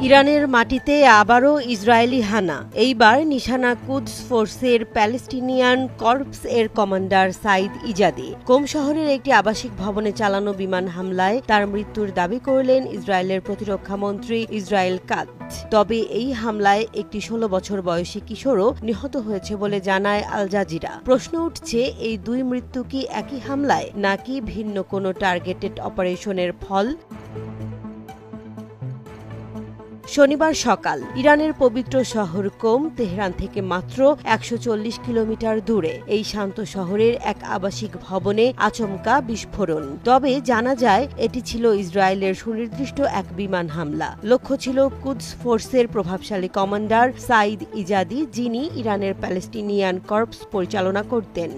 ইরানের মাটিতে আবারও ইসরায়েলি হানা। এইবার নিশানা কুদস ফোর্সের প্যালেস্টিনিয়ান কর্পস এর কমান্ডার সাইদ ইজাদি। কোম শহরের একটি আবাসিক ভবনে চালানো বিমান হামলায় তার মৃত্যুর দাবি করলেন ইসরায়েলের প্রতিরক্ষা মন্ত্রী ইসরায়েল কাৎজ। তবে এই হামলায় একটি 16 বছর বয়সী কিশোরও নিহত হয়েছে বলে জানায় আল জাজিরা। প্রশ্ন উঠছে, এই দুই মৃত্যু কি একই হামলায় নাকি ভিন্ন কোনো টার্গেটেড অপারেশনের ফল? শনিবার সকাল ইরানের পবিত্র শহর কোম তেহরান থেকে মাত্র 140 কিলোমিটার দূরে এই শান্ত শহরের এক আবাসিক ভবনে আচমকা বিস্ফোরণ। তবে জানা যায় এটি ছিল ইসরায়েলের সুনির্দিষ্ট এক বিমান হামলা। লক্ষ্য ছিল কুদস ফোর্সের প্রভাবশালী কমান্ডার সাইদ ইজাদি, যিনি ইরানের প্যালেস্টিনিয়ান কর্পস পরিচালনা করতেন।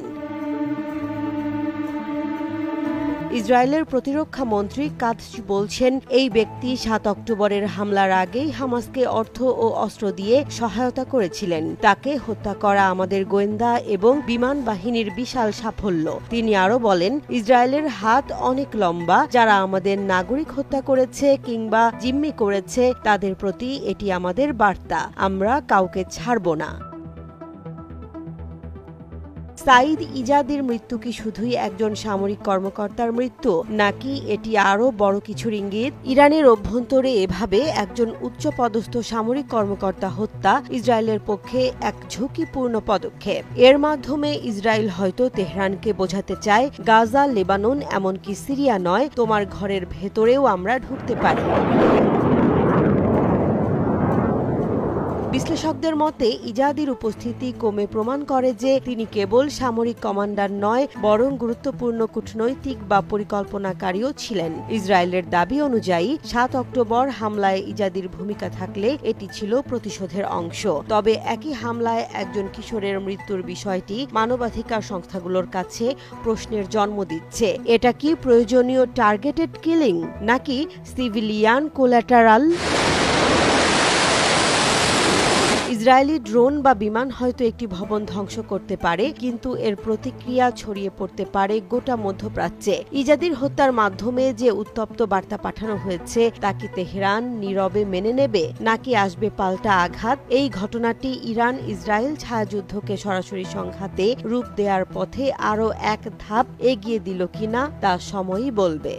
ইসরায়েলের প্রতিরক্ষা মন্ত্রী কাৎজ বলছেন, এই ব্যক্তি 7 অক্টোবরের হামলার আগেই হামাসকে অর্থ ও অস্ত্র দিয়ে সহায়তা করেছিলেন। তাকে হত্যা করা আমাদের গোয়েন্দা এবং বিমান বাহিনীর বিশাল সাফল্য। তিনি আরও বলেন, ইসরায়েলের হাত অনেক লম্বা। যারা আমাদের নাগরিক হত্যা করেছে কিংবা জিম্মি করেছে তাদের প্রতি এটি আমাদের বার্তা। আমরা কাউকে ছাড়ব না। সাইদ ইজাদির মৃত্যু কি শুধুই একজন সামরিক কর্মকর্তার মৃত্যু, নাকি এটি আরও বড় কিছুর ইঙ্গিত? ইরানের অভ্যন্তরে এভাবে একজন উচ্চপদস্থ সামরিক কর্মকর্তা হত্যা ইসরায়েলের পক্ষে এক ঝুঁকিপূর্ণ পদক্ষেপ। এর মাধ্যমে ইসরায়েল হয়তো তেহরানকে বোঝাতে চায়, গাজা, লেবানন, এমনকি সিরিয়া নয়, তোমার ঘরের ভেতরেও আমরা ঢুকতে পারি। বিশ্লেষকদের মতে ইজাদির উপস্থিতি কোমে প্রমাণ করে যে তিনি কেবল সামরিক কমান্ডার নয়, বরং গুরুত্বপূর্ণ কূটনৈতিক বা পরিকল্পনাকারীও ছিলেন। ইসরায়েলের দাবি অনুযায়ী 7 অক্টোবর হামলায় ইজাদির ভূমিকা থাকলে এটি ছিল প্রতিশোধের অংশ। তবে একই হামলায় একজন কিশোরের মৃত্যুর বিষয়টি মানবাধিকার সংস্থাগুলোর কাছে প্রশ্নের জন্ম দিচ্ছে। এটা কি প্রয়োজনীয় টার্গেটেড কিলিং নাকি সিভিলিয়ান কোল্যাটারাল? ইসরায়েলি ড্রোন বা বিমান হয়তো একটি ভবন ধ্বংস করতে পারে, কিন্তু এর প্রতিক্রিয়া ছড়িয়ে পড়তে পারে গোটা মধ্যপ্রাচ্যে। ইজাদির হত্যার মাধ্যমে যে উত্তপ্ত বার্তা পাঠানো হয়েছে তা কি তেহরান নীরবে মেনে নেবে, নাকি আসবে পাল্টা আঘাত? এই ঘটনাটি ইরান ইসরায়েল ছায়াযুদ্ধকে সরাসরি সংঘাতে রূপ দেওয়ার পথে আরও এক ধাপ এগিয়ে দিল কিনা তা সময়ই বলবে।